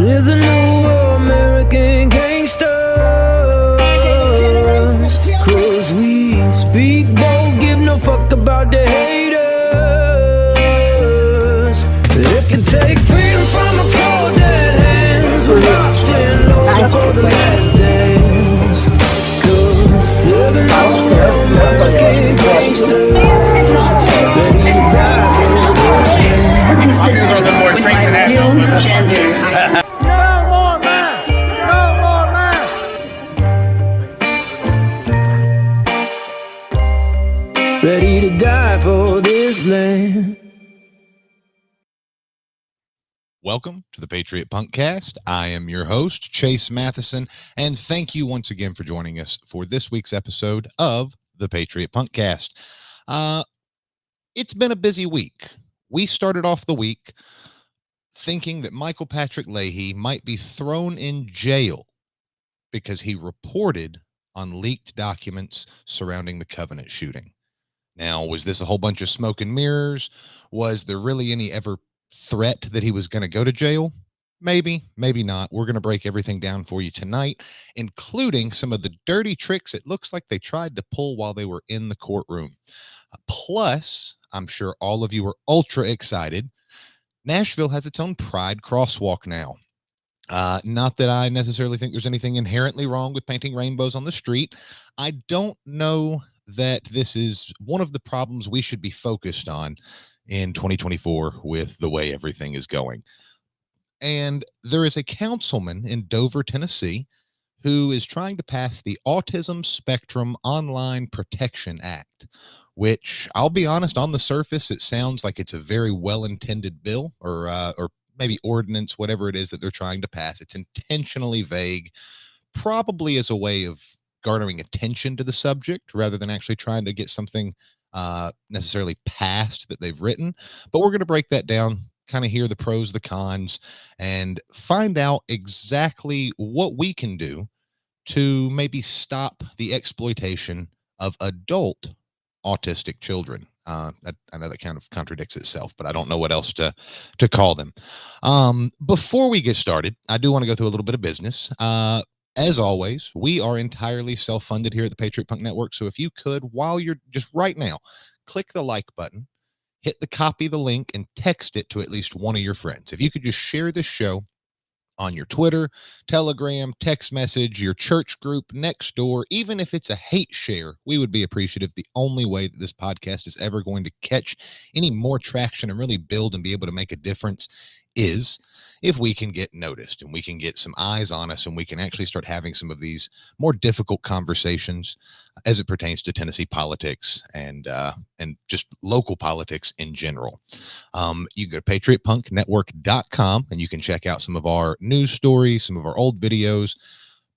We're the new American gangsters, 'cause we speak bold, give no fuck about the haters. It can take freedom from a cold dead hands. We're locked in low for the last days, 'cause we're the new American gangsters, ready to die for this land. Consistent with my real gender. Ready to die for this land. Welcome to the Patriot Punkcast. I am your host, Chase Matheson, and thank you once again for joining us for this week's episode of the Patriot Punkcast. It's been a busy week. We started off the week thinking that Michael Patrick Leahy might be thrown in jail because he reported on leaked documents surrounding the Covenant shooting. Now, was this a whole bunch of smoke and mirrors? Was there really any ever threat that he was going to go to jail? Maybe, maybe not. We're going to break everything down for you tonight, including some of the dirty tricks it looks like they tried to pull while they were in the courtroom. Plus, I'm sure all of you are ultra excited. Nashville has its own Pride Crosswalk now. Not that I necessarily think there's anything inherently wrong with painting rainbows on the street. I don't know that this is one of the problems we should be focused on in 2024 with the way everything is going. And there is a councilman in Dover, Tennessee, who is trying to pass the Autism Spectrum Online Protection Act, which, I'll be honest, on the surface, it sounds like it's a very well-intended bill or maybe ordinance, whatever it is that they're trying to pass. It's intentionally vague, probably as a way of garnering attention to the subject rather than actually trying to get something necessarily passed that they've written. But we're going to break that down, kind of hear the pros, the cons, and find out exactly what we can do to maybe stop the exploitation of adult autistic children. I know that kind of contradicts itself, but I don't know what else to call them. Before we get started, I do want to go through a little bit of business. As always, we are entirely self-funded here at the Patriot Punk Network. So if you could, while you're just right now, click the like button, hit the copy the link, and text it to at least one of your friends. If you could just share this show on your Twitter, Telegram, text message, your church group, next door, even if it's a hate share, we would be appreciative. The only way that this podcast is ever going to catch any more traction and really build and be able to make a difference is if we can get noticed and we can get some eyes on us and we can actually start having some of these more difficult conversations as it pertains to Tennessee politics and just local politics in general. You go to patriotpunknetwork.com and you can check out some of our news stories, some of our old videos,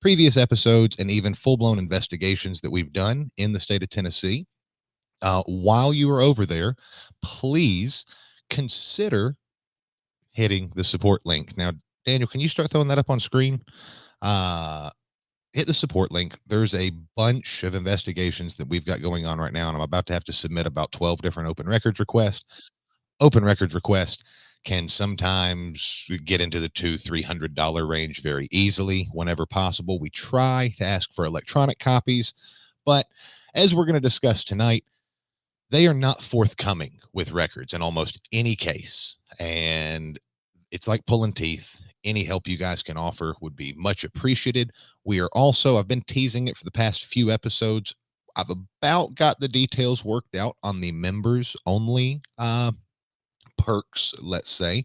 previous episodes, and even full-blown investigations that we've done in the state of Tennessee. While you are over there, please consider hitting the support link. Now, Daniel, can you start throwing that up on screen? Hit the support link. There's a bunch of investigations that we've got going on right now, and I'm about to have to submit about 12 different open records requests. Open records requests can sometimes get into the $200-300 range very easily whenever possible. We try to ask for electronic copies, but as we're going to discuss tonight, they are not forthcoming with records in almost any case. And it's like pulling teeth. Any help you guys can offer would be much appreciated. We are also, I've been teasing it for the past few episodes. I've about got the details worked out on the members only perks, let's say.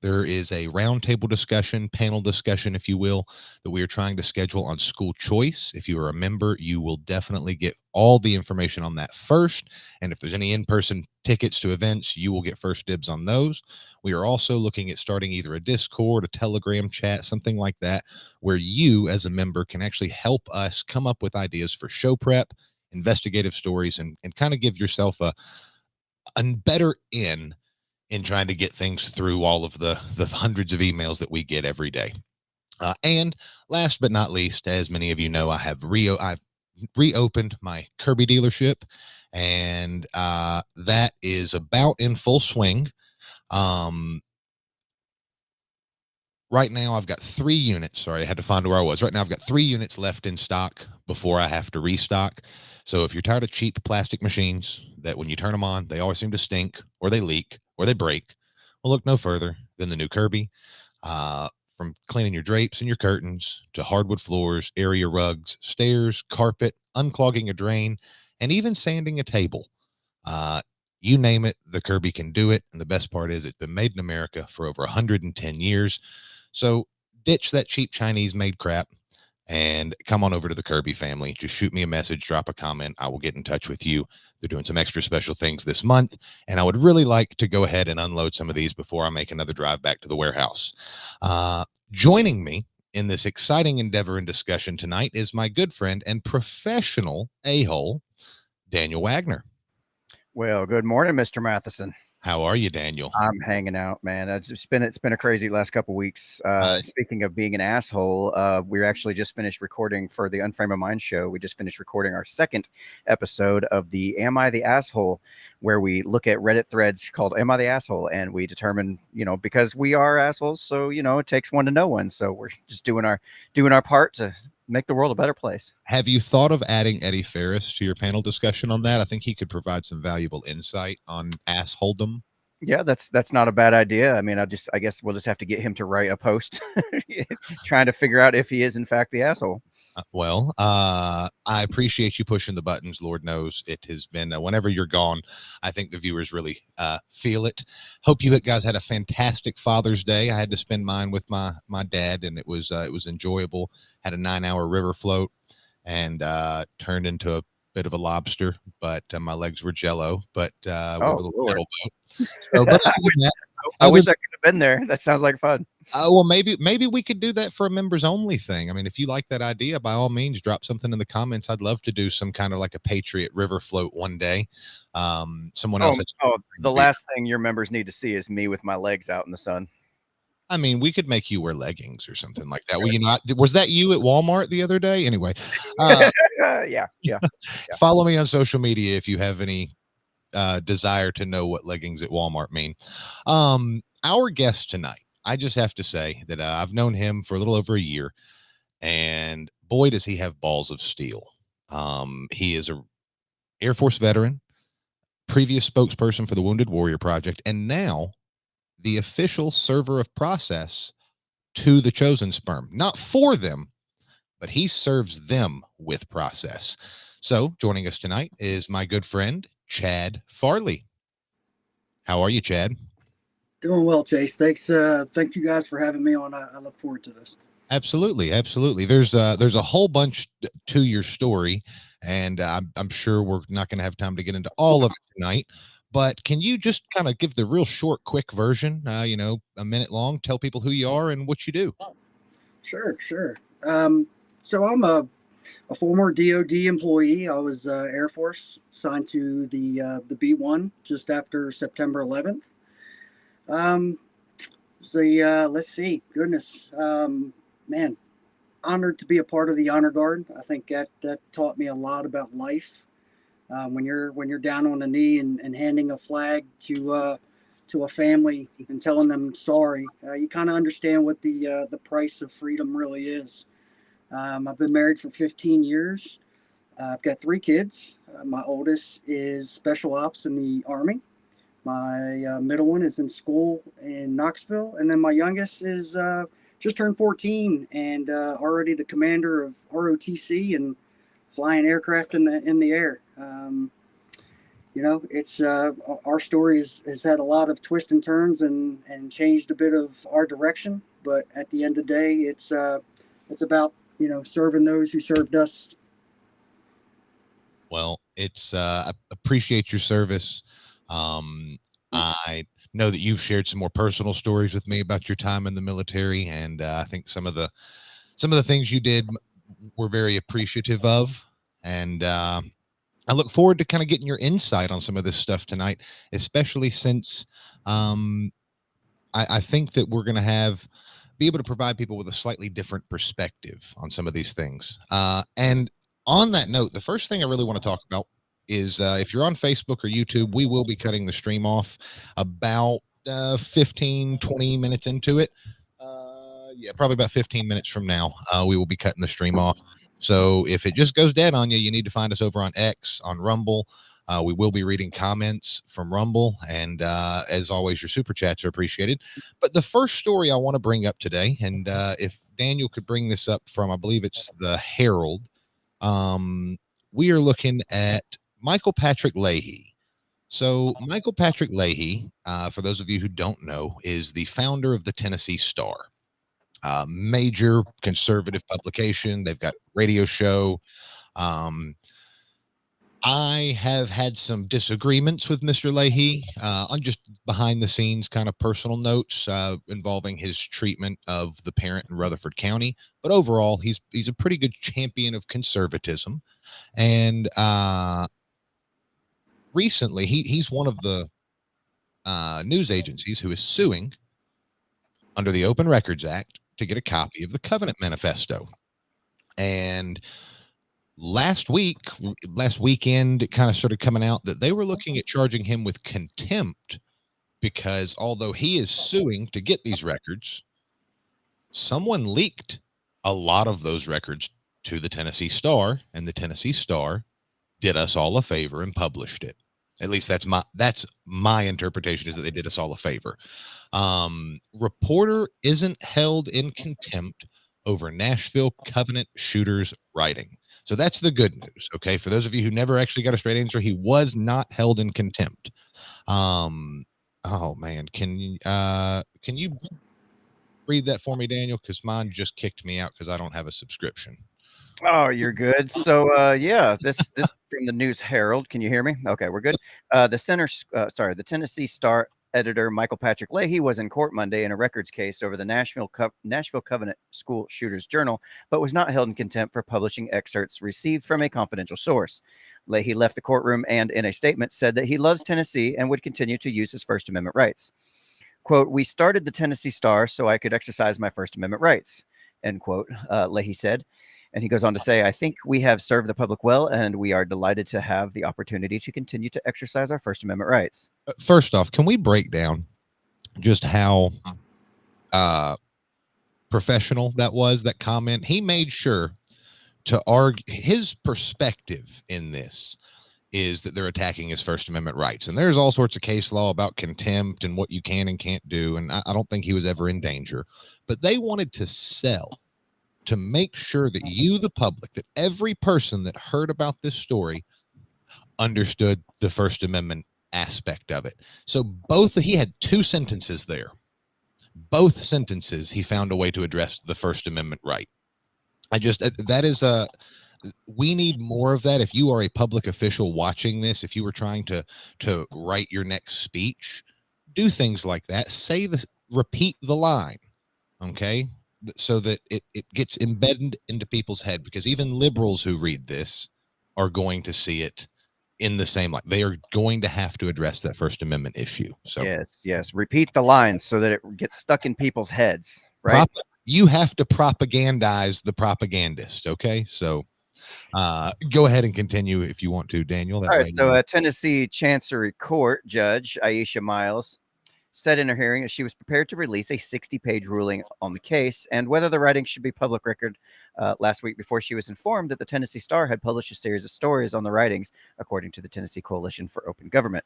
There is a roundtable discussion, panel discussion, if you will, that we are trying to schedule on school choice. If you are a member, you will definitely get all the information on that first. And if there's any in-person tickets to events, you will get first dibs on those. We are also looking at starting either a Discord, a Telegram chat, something like that, where you as a member can actually help us come up with ideas for show prep, investigative stories, and kind of give yourself a better in trying to get things through all of the hundreds of emails that we get every day. And last but not least, as many of you know, I've reopened my Kirby dealership, and that is about in full swing. right now I've got 3 units. Sorry, I had to find where I was. Right now I've got 3 units left in stock before I have to restock. So if you're tired of cheap plastic machines that when you turn them on, they always seem to stink or they leak or they break, well, look no further than the new Kirby. From cleaning your drapes and your curtains to hardwood floors, area rugs, stairs, carpet, unclogging a drain, and even sanding a table. Uh, you name it, the Kirby can do it. And the best part is it's been made in America for over 110 years. So ditch that cheap Chinese made crap and come on over to the Kirby family. Just shoot me a message, drop a comment. I will get in touch with you. They're doing some extra special things this month, and I would really like to go ahead and unload some of these before I make another drive back to the warehouse. Joining me in this exciting endeavor and discussion tonight is my good friend and professional a-hole, Daniel Wagner. Well, good morning, Mr. Matheson. How are you, Daniel? I'm hanging out, man. It's been a crazy last couple weeks. Speaking of being an asshole, we actually just finished recording for the Unframe of Mind show. We just finished recording our second episode of the Am I the Asshole, where we look at Reddit threads called Am I the Asshole? And we determine, because we are assholes, so it takes one to know one. So we're just doing our part to make the world a better place. Have you thought of adding Eddie Ferris to your panel discussion on that? I think he could provide some valuable insight on assholedom. Yeah, that's not a bad idea. I mean, I guess we'll just have to get him to write a post trying to figure out if he is in fact the asshole. I appreciate you pushing the buttons. Lord knows it has been whenever you're gone, I think the viewers really feel it. Hope you guys had a fantastic Father's Day. I had to spend mine with my dad, and it was enjoyable. Had a 9-hour river float and turned into a bit of a lobster, but my legs were jello. But Lord. So, but I wish I could have been there. That sounds like fun. Well, maybe we could do that for a members only thing. I mean, if you like that idea, by all means, drop something in the comments. I'd love to do some kind of like a Patriot river float one day. Someone else. The last thing your members need to see is me with my legs out in the sun. I mean, we could make you wear leggings or something like that. Was that you at Walmart the other day? Anyway, yeah. Follow me on social media if you have any desire to know what leggings at Walmart mean. Our guest tonight, I just have to say that I've known him for a little over a year, and boy, does he have balls of steel. He is a Air Force veteran, previous spokesperson for the Wounded Warrior Project, and now the official server of process to the Chosen Sperm. Not for them, but he serves them with process. So joining us tonight is my good friend, Chad Farley. How are you, Chad? Doing well, Chase. Thanks. Thank you guys for having me on. I look forward to this. Absolutely. There's a whole bunch to your story, and I'm sure we're not going to have time to get into all of it tonight. But can you just kind of give the real short, quick version? A minute long. Tell people who you are and what you do. Sure. So I'm a former DoD employee. I was Air Force, assigned to the B-1 just after September 11th. Let's see. Goodness, man, honored to be a part of the Honor Guard. I think that taught me a lot about life. When you're down on a knee and handing a flag to a family and telling them sorry, you kind of understand what the price of freedom really is. I've been married for 15 years. I've got 3 kids. My oldest is special ops in the Army. My middle one is in school in Knoxville, and then my youngest is just turned 14 and already the commander of ROTC and flying aircraft in the air. It's our story has had a lot of twists and turns and changed a bit of our direction. But at the end of the day, it's about serving those who served us. Well, I appreciate your service. I know that you've shared some more personal stories with me about your time in the military, and I think some of the things you did were very appreciative of, and I look forward to kind of getting your insight on some of this stuff tonight, especially since I think that we're going to be able to provide people with a slightly different perspective on some of these things. And on that note, the first thing I really want to talk about is if you're on Facebook or YouTube, we will be cutting the stream off about 15, 20 minutes into it. yeah, probably about 15 minutes from now, we will be cutting the stream off. So if it just goes dead on you, you need to find us over on X, on Rumble. We will be reading comments from Rumble. And as always, your super chats are appreciated. But the first story I want to bring up today, and if Daniel could bring this up from, I believe it's the Herald, we are looking at Michael Patrick Leahy. So Michael Patrick Leahy, for those of you who don't know, is the founder of the Tennessee Star, major conservative publication. They've got radio show. I have had some disagreements with Mr. Leahy on just behind the scenes kind of personal notes involving his treatment of the parent in Rutherford County. But overall, he's a pretty good champion of conservatism. And recently, he's one of the news agencies who is suing under the Open Records Act to get a copy of the Covenant Manifesto. And last weekend, it kind of started coming out that they were looking at charging him with contempt because although he is suing to get these records, someone leaked a lot of those records to the Tennessee Star, and the Tennessee Star did us all a favor and published it. At least that's my interpretation, is that they did us all a favor. Reporter isn't held in contempt over Nashville Covenant shooters writing. So that's the good news. Okay. For those of you who never actually got a straight answer, he was not held in contempt. Oh man. Can you read that for me, Daniel? Cause mine just kicked me out cause I don't have a subscription. Oh, you're good. So, yeah, this from the News Herald. Can you hear me? Okay, we're good. The Tennessee Star editor Michael Patrick Leahy was in court Monday in a records case over the Nashville Covenant School Shooters Journal, but was not held in contempt for publishing excerpts received from a confidential source. Leahy left the courtroom and, in a statement, said that he loves Tennessee and would continue to use his First Amendment rights. Quote, "We started the Tennessee Star so I could exercise my First Amendment rights," end quote, Leahy said. And he goes on to say, "I think we have served the public well, and we are delighted to have the opportunity to continue to exercise our First Amendment rights." First off, can we break down just how professional that was, that comment? He made sure to argue his perspective in this is that they're attacking his First Amendment rights. And there's all sorts of case law about contempt and what you can and can't do. And I don't think he was ever in danger, but they wanted to sell, to make sure that you, the public, that every person that heard about this story understood the First Amendment aspect of it. So he had two sentences there. Both sentences, he found a way to address the First Amendment right. We need more of that. If you are a public official watching this, if you were trying to write your next speech, do things like that. Repeat the line. Okay. So that it gets embedded into people's head, because even liberals who read this are going to see it in the same light. They are going to have to address that First Amendment issue. So yes. Repeat the lines so that it gets stuck in people's heads, right? You have to propagandize the propagandist. Okay. So go ahead and continue if you want to, Daniel. All right. So Tennessee Chancery Court Judge Aisha Miles said in her hearing that she was prepared to release a 60-page ruling on the case and whether the writing should be public record last week, before she was informed that the Tennessee Star had published a series of stories on the writings, according to the Tennessee Coalition for Open Government.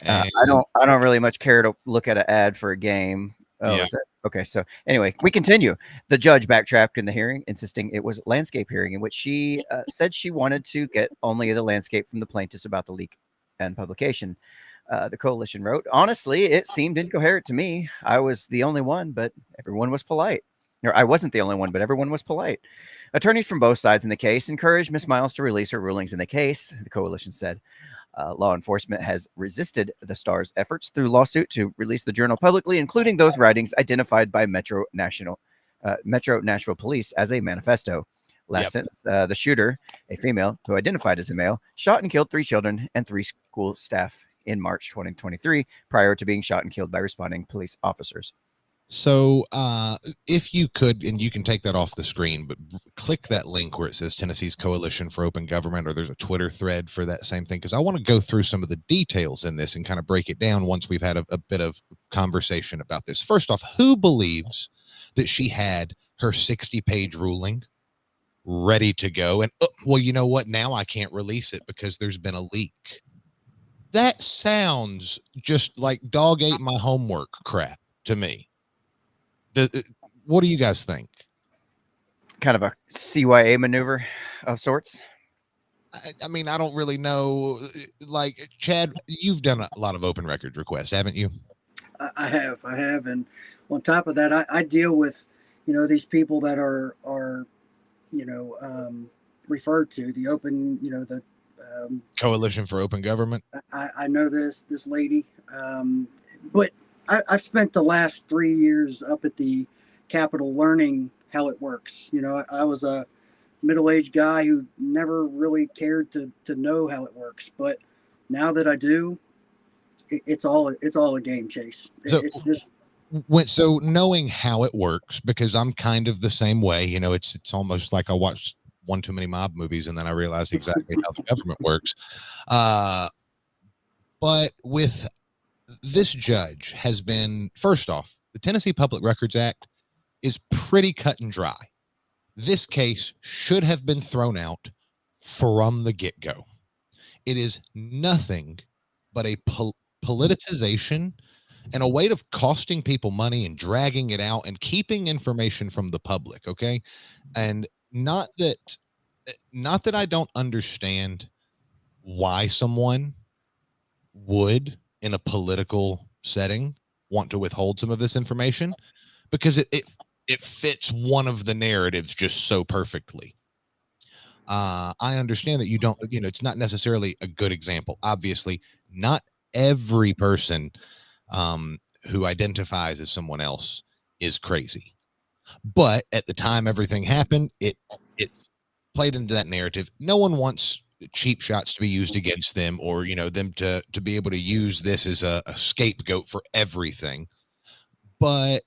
I don't really much care to look at an ad for a game. Oh, yeah. Okay. So anyway, we continue. The judge backtracked in the hearing, insisting it was a landscape hearing, in which she said she wanted to get only the landscape from the plaintiffs about the leak and publication. The coalition wrote, "Honestly, it seemed incoherent to me. I was the only one, but everyone was polite." Or I wasn't the only one, but everyone was polite. Attorneys from both sides in the case encouraged Ms. Miles to release her rulings in the case, the coalition said. Law enforcement has resisted the Star's efforts through lawsuit to release the journal publicly, including those writings identified by Metro Nashville Police as a manifesto. Last sentence, the shooter, a female who identified as a male, shot and killed 3 children and 3 school staff in March 2023, prior to being shot and killed by responding police officers. So if you could, and you can take that off the screen, but click that link where it says Tennessee's Coalition for Open Government, or there's a Twitter thread for that same thing, because I want to go through some of the details in this and kind of break it down once we've had a bit of conversation about this. First off, who believes that she had her 60-page ruling ready to go? And, well, you know what? Now I can't release it because there's been a leak. That sounds just like dog ate my homework crap to me. What do you guys think? Kind of a CYA maneuver of sorts. I mean, I don't really know. Like, Chad, you've done a lot of open records requests, haven't you? I have, and on top of that, I deal with, these people that are referred to the open, the Coalition for Open Government. I know this lady, but I've spent the last 3 years up at the Capitol learning how it works. I was a middle-aged guy who never really cared to know how it works, but now that I do, it's all a game, Chase. It's just so knowing how it works, because I'm kind of the same way. It's almost like I watched one too many mob movies and then I realized exactly how the government works. But with this judge has been, first off, the Tennessee Public Records Act is pretty cut and dry. This case should have been thrown out from the get-go. It is nothing but a politicization and a way of costing people money and dragging it out and keeping information from the public. Okay. And not that I don't understand why someone would, in a political setting, want to withhold some of this information, because it fits one of the narratives just so perfectly. I understand that you don't, it's not necessarily a good example. Obviously, not every person who identifies as someone else is crazy. But at the time everything happened, it played into that narrative. No one wants cheap shots to be used against them, or them to be able to use this as a scapegoat for everything. But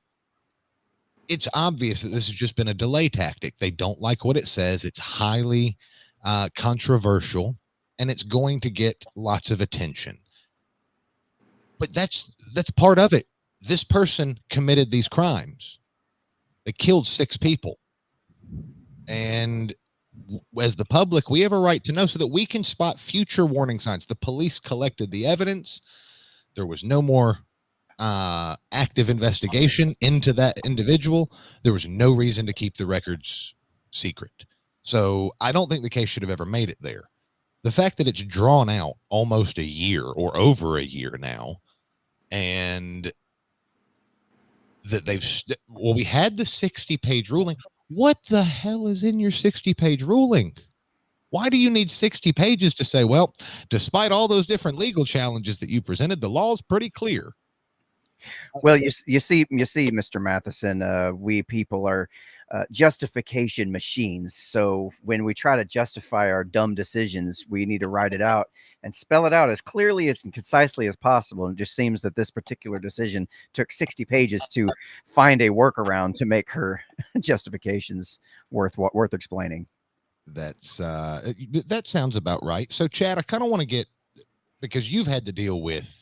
it's obvious that this has just been a delay tactic. They don't like what it says. It's highly controversial, and it's going to get lots of attention. But that's part of it. This person committed these crimes. They killed 6 people. And as the public, we have a right to know so that we can spot future warning signs. The police collected the evidence. There was no more active investigation into that individual. There was no reason to keep the records secret. So I don't think the case should have ever made it there. The fact that it's drawn out almost a year or over a year now, and that we had the 60-page ruling. What the hell is in your 60-page ruling? Why do you need 60 pages to say, well, despite all those different legal challenges that you presented, the law is pretty clear? Well, you see, Mr. Matheson, we people are justification machines. So when we try to justify our dumb decisions, we need to write it out and spell it out as clearly as and concisely as possible. And it just seems that this particular decision took 60 pages to find a workaround to make her justifications worth explaining. That sounds about right. So, Chad, I kind of want to get, because you've had to deal with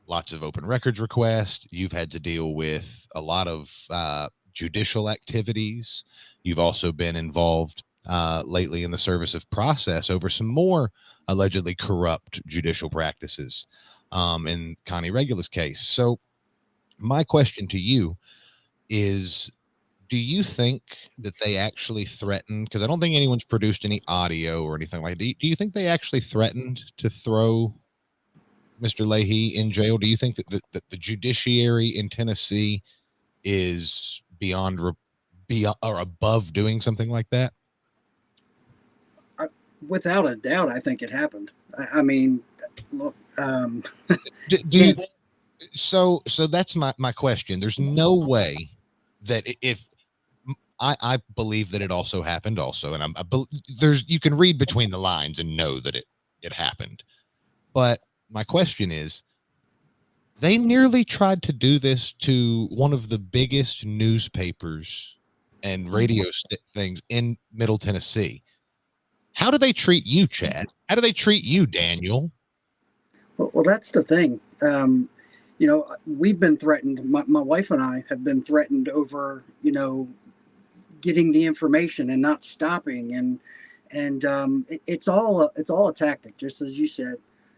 lots of open records requests. You've had to deal with a lot of judicial activities. You've also been involved lately in the service of process over some more allegedly corrupt judicial practices in Connie Regula's case. So my question to you is, do you think that they actually threatened, because I don't think anyone's produced any audio or anything like that. Do you think they actually threatened to throw Mr. Leahy in jail? Do you think that the judiciary in Tennessee is beyond or above doing something like that? Without a doubt, I think it happened. I mean, look. So that's my question. There's no way that if I believe that it also happened also, and you can read between the lines and know that it happened. But my question is, They nearly tried to do this to one of the biggest newspapers and radio things in Middle Tennessee. How do they treat you, Chad? How do they treat you, Daniel? Well, that's the thing. We've been threatened. My wife and I have been threatened over, getting the information and not stopping. It's all a tactic, just as you said.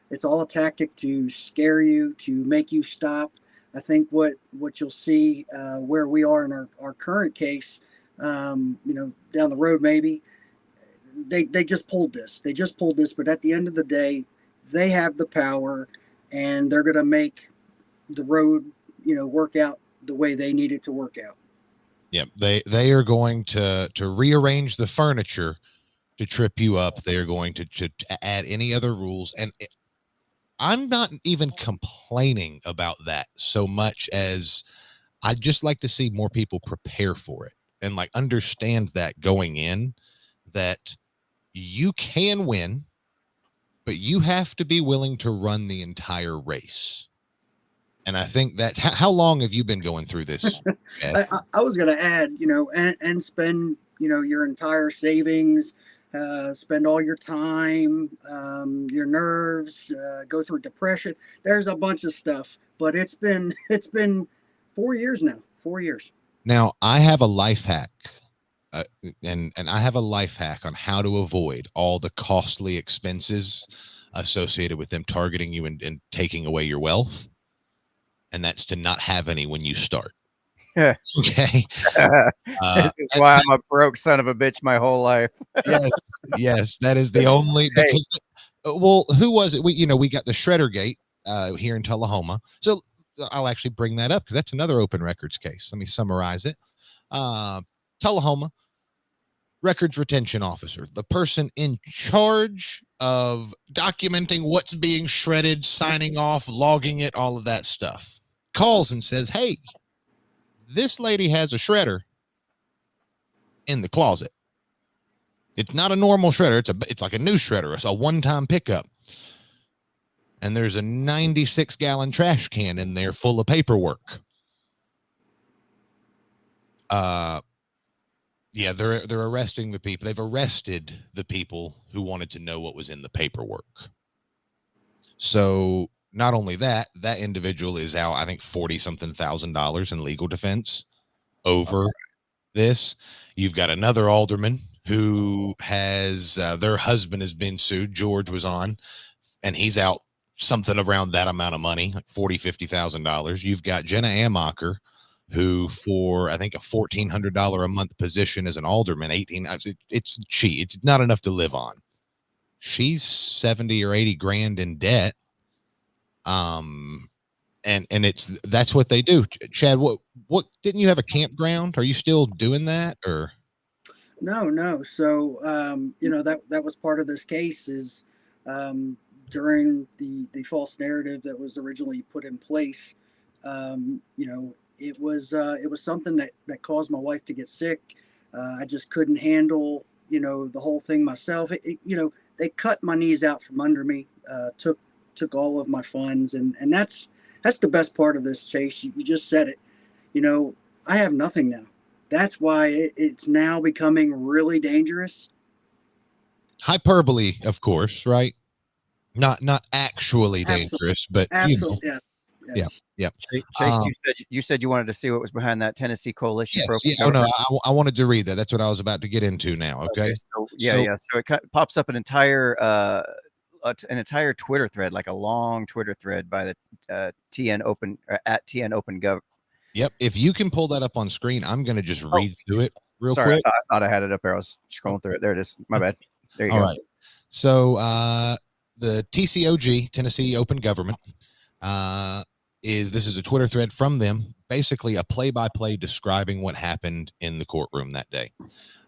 It's all a tactic to scare you, to make you stop. I think what you'll see where we are in our current case, down the road maybe, they just pulled this. They just pulled this, but at the end of the day, they have the power, and they're going to make the road, work out the way they need it to work out. Yep, they are going to rearrange the furniture to trip you up. They are going to add any other rules, and I'm not even complaining about that so much as I'd just like to see more people prepare for it and like understand that going in, that you can win, but you have to be willing to run the entire race. And I think that how long have you been going through this? I was going to add, and spend, your entire savings, spend all your time, your nerves, go through depression. There's a bunch of stuff, but it's been 4 years now. 4 years. Now I have a life hack. And I have a life hack on how to avoid all the costly expenses associated with them targeting you and taking away your wealth. And that's to not have any when you start. Okay. This is why I'm a broke son of a bitch my whole life. yes. That is the only, because, who was it? We got the Shredder Gate here in Tullahoma. So I'll actually bring that up because that's another open records case. Let me summarize it. Tullahoma records retention officer, the person in charge of documenting what's being shredded, signing off, logging it, all of that stuff, calls and says, hey, this lady has a shredder in the closet. It's not a normal shredder. It's like a new shredder. It's a one-time pickup. And there's a 96-gallon trash can in there full of paperwork. Yeah, they're arresting the people. They've arrested the people who wanted to know what was in the paperwork. So not only that individual is out, I think $40-something thousand in legal defense over this. You've got another alderman who has their husband has been sued. George was on, and he's out something around that amount of money, like $40,000-$50,000. You've got Jenna Amacher, who for I think a $1,400 a month position as an alderman, it's cheap. It's not enough to live on. She's 70 or 80 grand in debt. And that's what they do. Chad, what didn't you have a campground? Are you still doing that or? No. So, that was part of this case is, during the false narrative that was originally put in place, it was something that caused my wife to get sick. I just couldn't handle, the whole thing myself. They cut my knees out from under me, took all of my funds. And that's the best part of this, Chase. You just said it. I have nothing now. That's why it's now becoming really dangerous. Hyperbole, of course, right? Not actually dangerous, but absolutely. Yeah. Chase, you said you wanted to see what was behind that Tennessee coalition. Yes, I wanted to read that. That's what I was about to get into now. Okay. So it pops up an entire Twitter thread, like a long Twitter thread by the TN Open at TN Open Gov. Yep. If you can pull that up on screen, I'm going to just read through it real quick. I thought I had it up there. I was scrolling through it. There it is. My bad. There you go. All right. So the TCOG, Tennessee Open Government, this is a Twitter thread from them, basically a play-by-play describing what happened in the courtroom that day.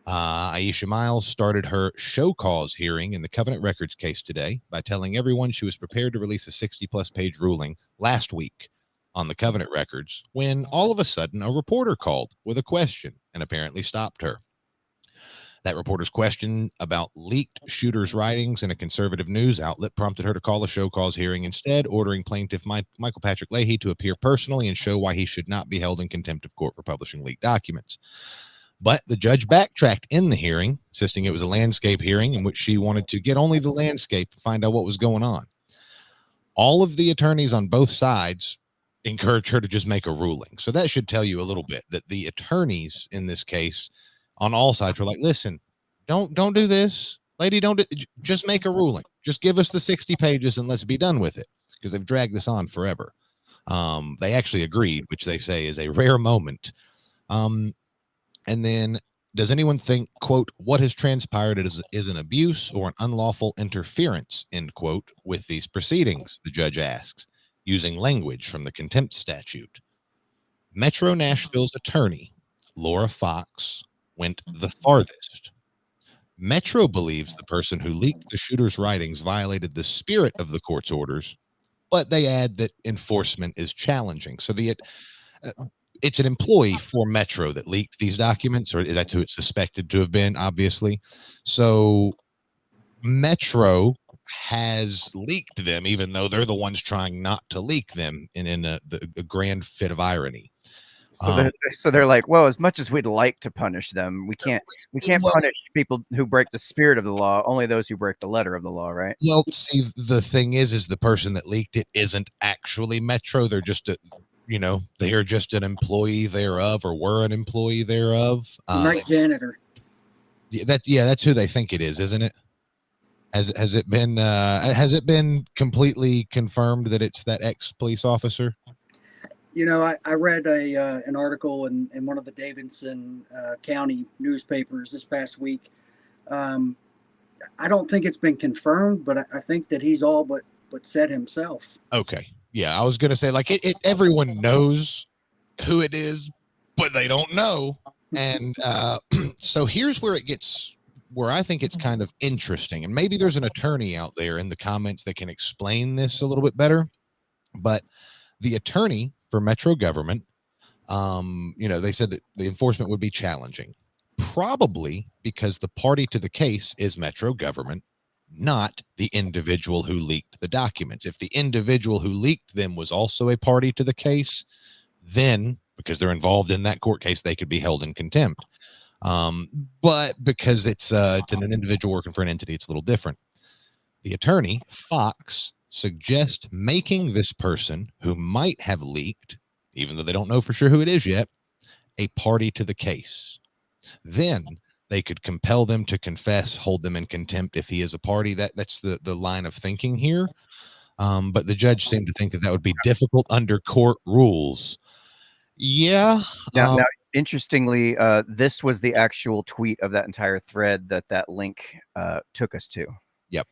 Aisha Miles started her show cause hearing in the Covenant Records case today by telling everyone she was prepared to release a 60-plus page ruling last week on the Covenant Records when all of a sudden a reporter called with a question and apparently stopped her. That reporter's question about leaked shooters' writings in a conservative news outlet prompted her to call a show cause hearing instead, ordering plaintiff Michael Patrick Leahy to appear personally and show why he should not be held in contempt of court for publishing leaked documents. But the judge backtracked in the hearing, insisting it was a landscape hearing in which she wanted to get only the landscape to find out what was going on. All of the attorneys on both sides encouraged her to just make a ruling. So that should tell you a little bit that the attorneys in this case on all sides were like, listen, don't do this, lady, just make a ruling. Just give us the 60 pages and let's be done with it, because they've dragged this on forever. They actually agreed, which they say is a rare moment. And then, does anyone think, quote, what has transpired is an abuse or an unlawful interference, end quote, with these proceedings, the judge asks, using language from the contempt statute. Metro Nashville's attorney, Laura Fox, went the farthest. Metro believes the person who leaked the shooter's writings violated the spirit of the court's orders, but they add that enforcement is challenging. So it's an employee for Metro that leaked these documents, or that's who it's suspected to have been, obviously. So Metro has leaked them, even though they're the ones trying not to leak them, in a grand fit of irony. So they're like, well, as much as we'd like to punish them, we can't punish people who break the spirit of the law, only those who break the letter of the law, right? Well, see, the thing is the person that leaked it isn't actually Metro. They're just they are just an employee thereof, or were an employee thereof. Night janitor. That's who they think it is, isn't it? Has it been completely confirmed that it's that ex-police officer? I read an article in one of the Davidson County newspapers this past week. I don't think it's been confirmed, but I think that he's all but said himself. Okay. Yeah, I was going to say, like, everyone knows who it is, but they don't know. And so here's where I think it's kind of interesting. And maybe there's an attorney out there in the comments that can explain this a little bit better. But the attorney for Metro government, they said that the enforcement would be challenging, probably because the party to the case is Metro government, not the individual who leaked the documents. If the individual who leaked them was also a party to the case, then because they're involved in that court case, they could be held in contempt. But because it's an individual working for an entity, it's a little different. The attorney, Fox, suggests making this person who might have leaked, even though they don't know for sure who it is yet, a party to the case. Then they could compel them to confess, hold them in contempt if he is a party. That's the line of thinking here. But the judge seemed to think that would be difficult under court rules. Yeah. Now, interestingly, this was the actual tweet of that entire thread that link took us to. Yep.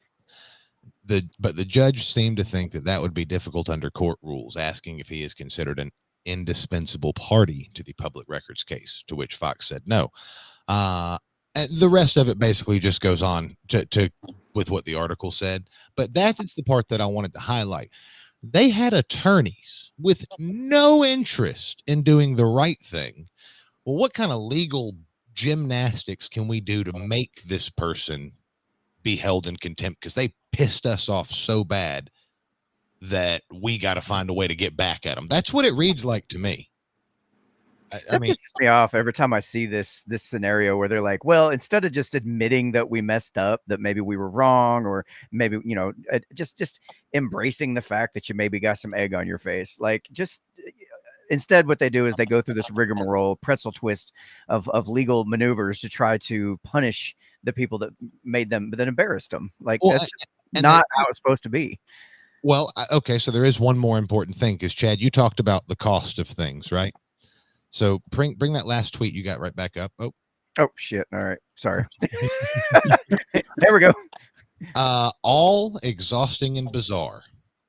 But the judge seemed to think that would be difficult under court rules, asking if he is considered an indispensable party to the public records case, to which Fox said no. And the rest of it basically just goes on to with what the article said. But that is the part that I wanted to highlight. They had attorneys with no interest in doing the right thing. Well, what kind of legal gymnastics can we do to make this person be held in contempt? Because they pissed us off so bad that we got to find a way to get back at them. That's what it reads like to me. That pisses me off every time I see this scenario where they're like, well, instead of just admitting that we messed up, that maybe we were wrong, or maybe, just embracing the fact that you maybe got some egg on your face. Like, just instead, what they do is they go through this rigmarole, pretzel twist of legal maneuvers to try to punish the people that made them, that embarrassed them. Like, that's just not how it's supposed to be. Well, okay, so there is one more important thing, because Chad, you talked about the cost of things, right? So bring that last tweet you got right back up. Oh shit! All right, sorry. There we go. All exhausting and bizarre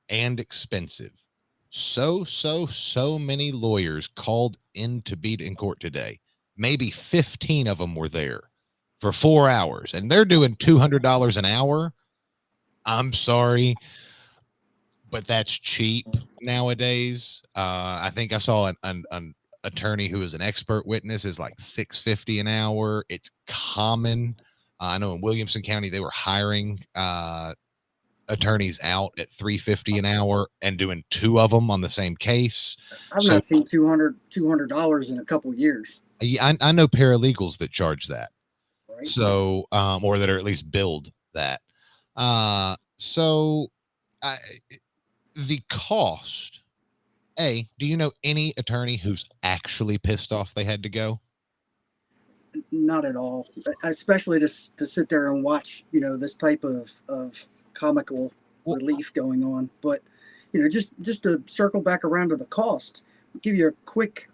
and expensive. So many lawyers called in to be in court today. Maybe 15 of them were there for 4 hours, and they're doing $200 an hour. I'm sorry, but that's cheap nowadays. I think I saw attorney who is an expert witness is like $650 an hour. It's common. I know in Williamson County they were hiring attorneys out at $350 an hour and doing 2 of them on the same case. I've So not seen $200 in a couple of years. I know paralegals that charge that. Right? So or that are at least billed that. So the cost. Do you know any attorney who's actually pissed off they had to go? Not at all, especially to sit there and watch, this type of comical relief going on. But, just to circle back around to the cost, I'll give you a quick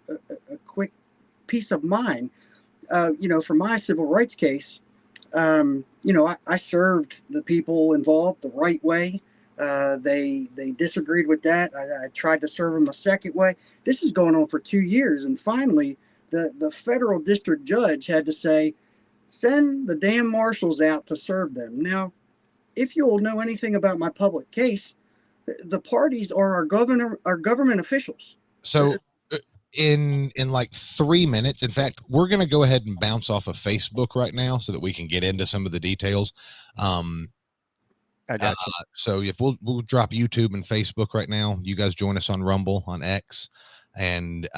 peace of mind. For my civil rights case, I served the people involved the right way. They disagreed with that. I tried to serve them a second way. This is going on for 2 years, and finally, the federal district judge had to say, send the damn marshals out to serve them. Now, if you'll know anything about my public case, the parties are our government officials. So in like 3 minutes, in fact, we're going to go ahead and bounce off of Facebook right now so that we can get into some of the details. I got you. So if we'll drop YouTube and Facebook right now, you guys join us on Rumble, on X, and